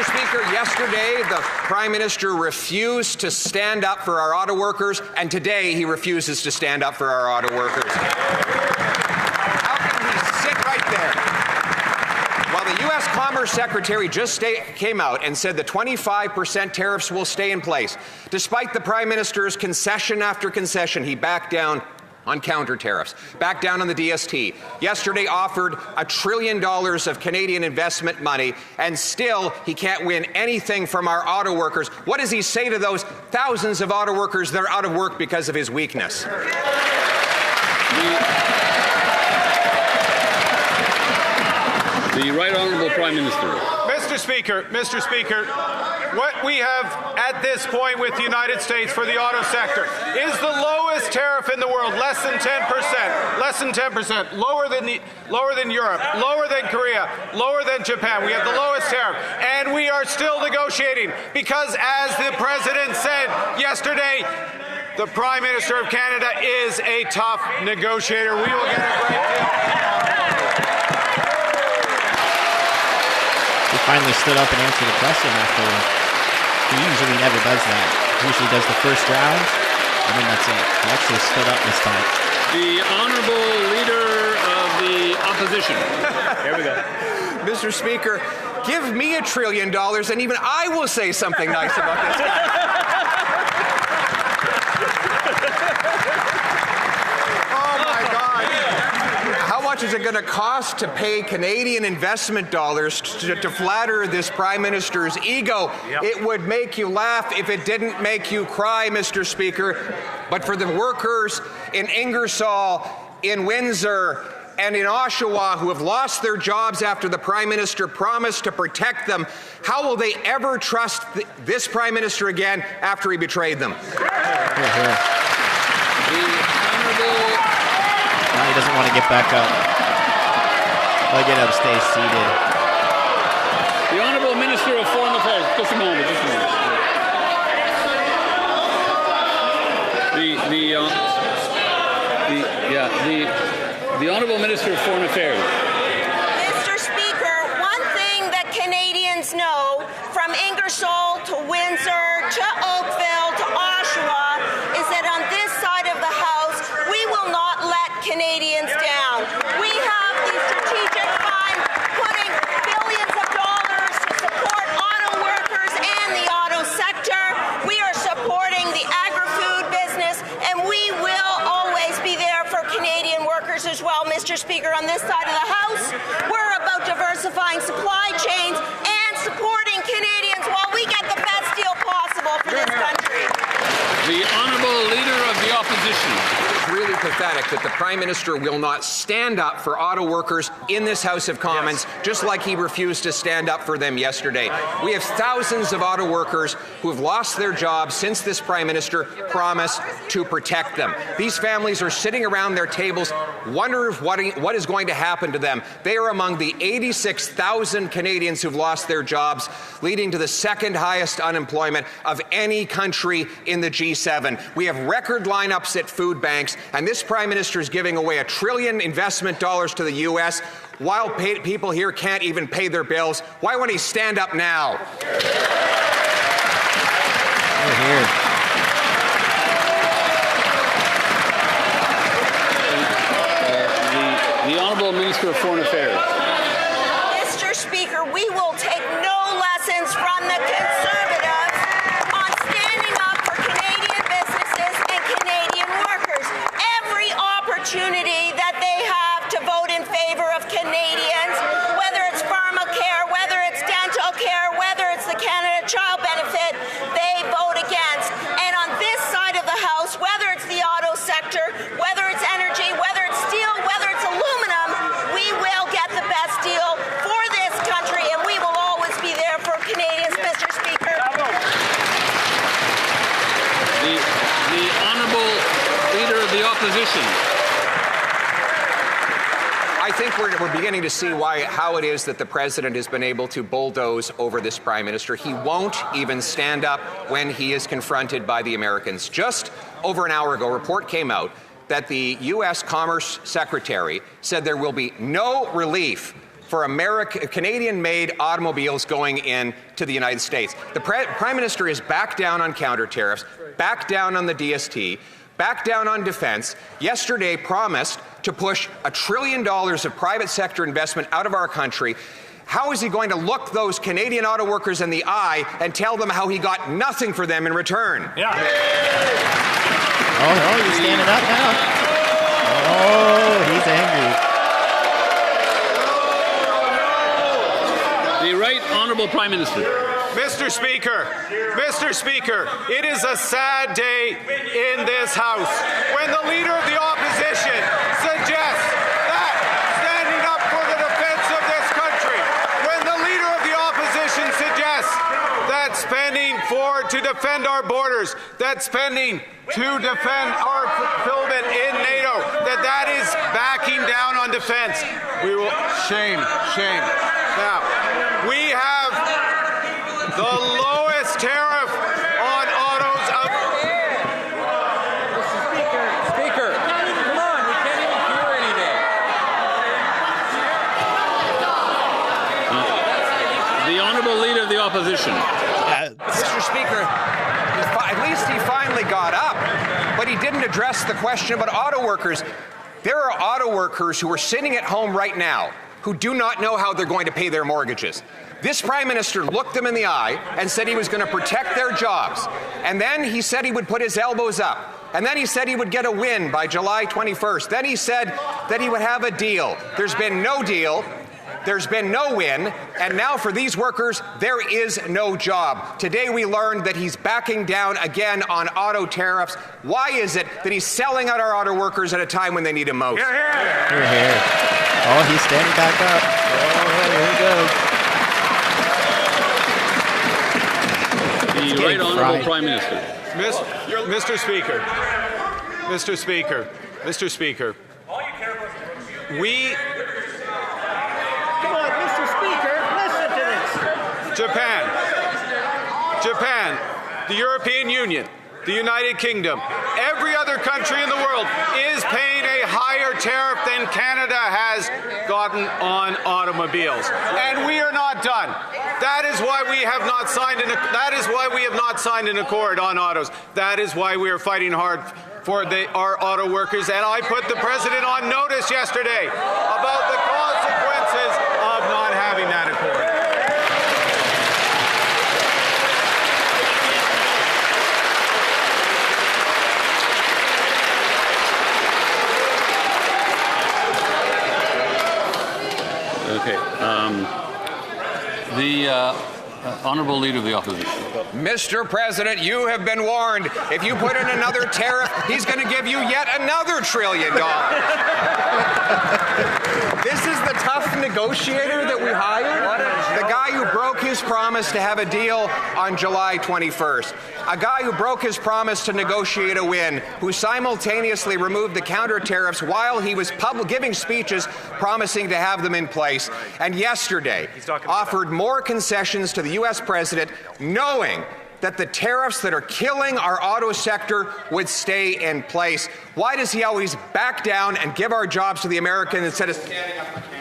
Mr. Speaker, yesterday the Prime Minister refused to stand up for our auto workers, and today he refuses to stand up for our auto workers. How can he sit right there? Well, the U.S. Commerce Secretary just came out and said the 25% tariffs will stay in place. Despite the Prime Minister's concession after concession, he backed down on counter tariffs, backed down on the DST. Yesterday offered $1 trillion of Canadian investment money, and still he can't win anything from our auto workers. What does he say to those thousands of auto workers that are out of work because of his weakness? The Right Honourable Prime Minister. Mr. Speaker, what we have at this point with the United States for the auto sector is the lowest tariff in the world, less than 10%, lower than Europe, lower than Korea, lower than Japan. We have the lowest tariff, and we are still negotiating because, as the President said yesterday, the Prime Minister of Canada is a tough negotiator. We will get a great deal. He finally stood up and answered the question after he usually never does that. He usually does the first round, and then that's it. He actually stood up this time. The Honourable Leader of the Opposition. Here we go. Mr. Speaker, give me $1 trillion and even I will say something nice about this guy. How much is it going to cost to pay Canadian investment dollars to flatter this Prime Minister's ego? Yep. It would make you laugh if it didn't make you cry, Mr. Speaker. But for the workers in Ingersoll, in Windsor, and in Oshawa who have lost their jobs after the Prime Minister promised to protect them, how will they ever trust this Prime Minister again after he betrayed them? Now he doesn't want to get back up. I'll get up, stay seated. The Honourable Minister of Foreign Affairs. Just a moment. The Honourable Minister of Foreign Affairs. Mr. Speaker, one thing that Canadians know from Ingersoll to Windsor to Oakville to Oshawa is that on this side of the House, we will not let Canadians down. We have the strategic fund putting billions of dollars to support auto workers and the auto sector. We are supporting the agri-food business, and we will always be there for Canadian workers as well, Mr. Speaker. On this side of the House, we're about diversifying supply chains and supporting Canadians while we get the best deal possible for this country. The Honourable Leader of the Opposition. It's really pathetic that the Prime Minister will not stand up for auto workers in this House of Commons, just like he refused to stand up for them yesterday. We have thousands of auto workers who have lost their jobs since this Prime Minister promised to protect them. These families are sitting around their tables wondering what is going to happen to them. They are among the 86,000 Canadians who've lost their jobs, leading to the second highest unemployment of any country in the G7. We have record lineups at food banks, and this Prime Minister is giving away $1 trillion investment dollars to the U.S. while people here can't even pay their bills. Why won't he stand up now? Here. The Honourable Minister of Foreign Affairs. Mr. Speaker, we will take no lessons from the Conservatives on standing up for Canadian businesses and Canadian workers. Every opportunity that they have to vote in favour of Canadians, whether it's pharmacare, whether it's dental care, whether it's the Canada Child Benefit, they vote against. And on this side of the House, whether it's the auto sector, whether it's energy, whether it's steel, whether it's aluminum, we will get the best deal for this country, and we will always be there for Canadians, Mr. Speaker. The Honourable Leader of the Opposition. I think we're beginning to see how it is that the President has been able to bulldoze over this Prime Minister. He won't even stand up when he is confronted by the Americans. Just over an hour ago, a report came out that the U.S. Commerce Secretary said there will be no relief for Canadian-made automobiles going into the United States. The Prime Minister is back down on counter tariffs, back down on the DST, back down on defense. Yesterday promised to push $1 trillion of private sector investment out of our country. How is he going to look those Canadian auto workers in the eye and tell them how he got nothing for them in return? Yeah. Oh, he's standing up now. Oh, he's angry. The Right Honourable Prime Minister. Mr. Speaker, it is a sad day in this House when the Leader of the Opposition suggests that standing up for the defense of this country, when the Leader of the Opposition suggests that spending to defend our borders, that spending to defend our fulfillment in NATO, that is backing down on defense. We will shame. Now, we have the lowest tariff on autos of... Speaker, come on, we can't even hear anything. The Honourable Leader of the Opposition. Mr. Speaker, at least he finally got up, but he didn't address the question about auto workers. There are auto workers who are sitting at home right now who do not know how they're going to pay their mortgages. This Prime Minister looked them in the eye and said he was going to protect their jobs. And then he said he would put his elbows up. And then he said he would get a win by July 21st. Then he said that he would have a deal. There's been no deal. There's been no win, and now for these workers, there is no job. Today we learned that he's backing down again on auto tariffs. Why is it that he's selling out our auto workers at a time when they need him most? Here. Oh, he's standing back up. Oh, here he goes. The Right Honourable Prime Minister. Mr. Speaker, we... Japan, the European Union, the United Kingdom, every other country in the world is paying a higher tariff than Canada has gotten on automobiles. And we are not done. That is why we have not signed an accord on autos. That is why we are fighting hard for our auto workers. And I put the President on notice yesterday about the consequences of not having that accord. Okay. The Honourable Leader of the Opposition. Mr. President, you have been warned. If you put in another tariff, he's going to give you yet another $1 trillion. This is the tough negotiator that we hired? The guy who broke his promise to have a deal on July 21st. A guy who broke his promise to negotiate a win, who simultaneously removed the counter tariffs while he was giving speeches promising to have them in place, and yesterday offered more concessions to the U.S. president, knowing that the tariffs that are killing our auto sector would stay in place. Why does he always back down and give our jobs to the Americans instead of standing up for Canada?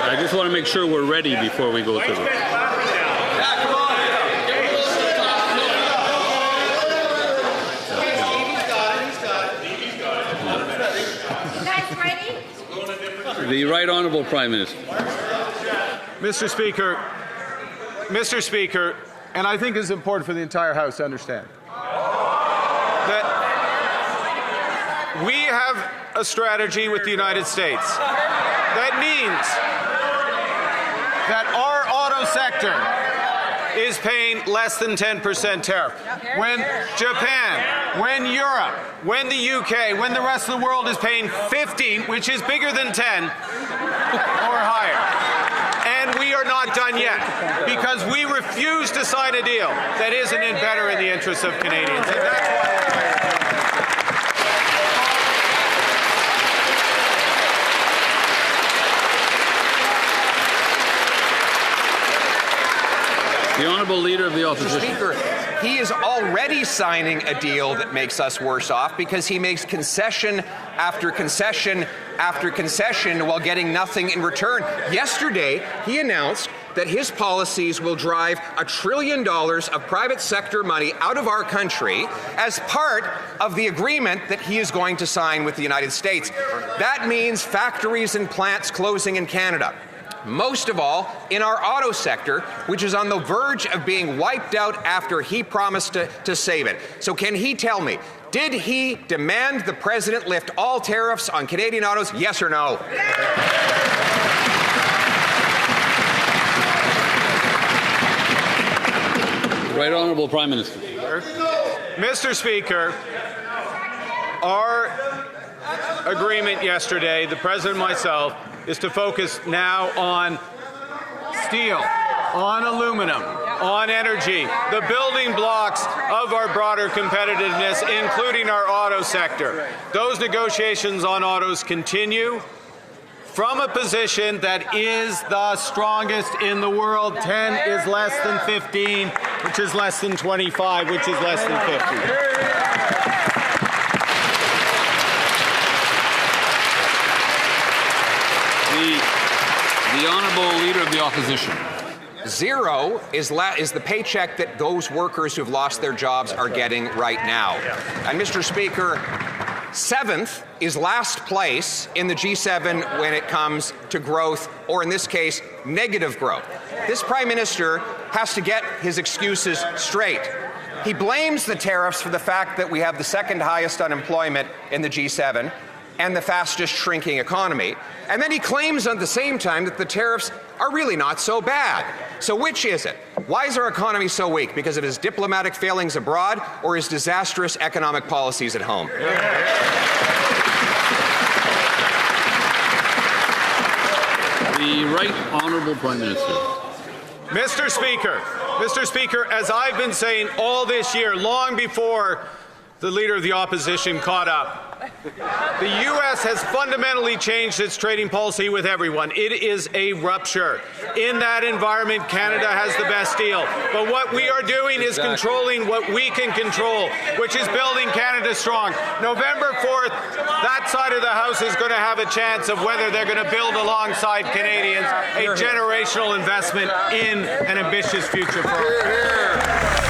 I just want to make sure we're ready before we go to this. The Right Honourable Prime Minister. Mr. Speaker, and I think it's important for the entire House to understand that we have a strategy with the United States that means that our auto sector is paying less than 10% tariff. When Japan, when Europe, when the UK, when the rest of the world is paying 15, which is bigger than 10 or higher. And we are not done yet because we refuse to sign a deal that isn't better in the interests of Canadians. And that's why the Honourable Leader of the Opposition. Mr. Speaker, he is already signing a deal that makes us worse off because he makes concession after concession after concession while getting nothing in return. Yesterday, he announced that his policies will drive $1 trillion of private sector money out of our country as part of the agreement that he is going to sign with the United States. That means factories and plants closing in Canada. Most of all in our auto sector, which is on the verge of being wiped out after he promised to save it. So can he tell me, did he demand the president lift all tariffs on Canadian autos, yes or no? Right Honourable Prime Minister. Mr. Speaker, our agreement yesterday, the President and myself, is to focus now on steel, on aluminum, on energy, the building blocks of our broader competitiveness, including our auto sector. Those negotiations on autos continue from a position that is the strongest in the world. 10 is less than 15, which is less than 25, which is less than 50. The Honourable Leader of the Opposition. Zero is the paycheck that those workers who've lost their jobs are getting right now. And Mr. Speaker, 7th is last place in the G7 when it comes to growth, or in this case, negative growth. This Prime Minister has to get his excuses straight. He blames the tariffs for the fact that we have the second highest unemployment in the G7 and the fastest shrinking economy. And then he claims at the same time that the tariffs are really not so bad. So which is it? Why is our economy so weak? Because of his diplomatic failings abroad or his disastrous economic policies at home? The Right Honourable Prime Minister. Mr. Speaker, as I've been saying all this year, long before the Leader of the Opposition caught up, the U.S. has fundamentally changed its trading policy with everyone. It is a rupture. In that environment, Canada has the best deal. But what we are doing is controlling what we can control, which is building Canada strong. November 4th, that side of the House is going to have a chance of whether they're going to build alongside Canadians a generational investment in an ambitious future for us.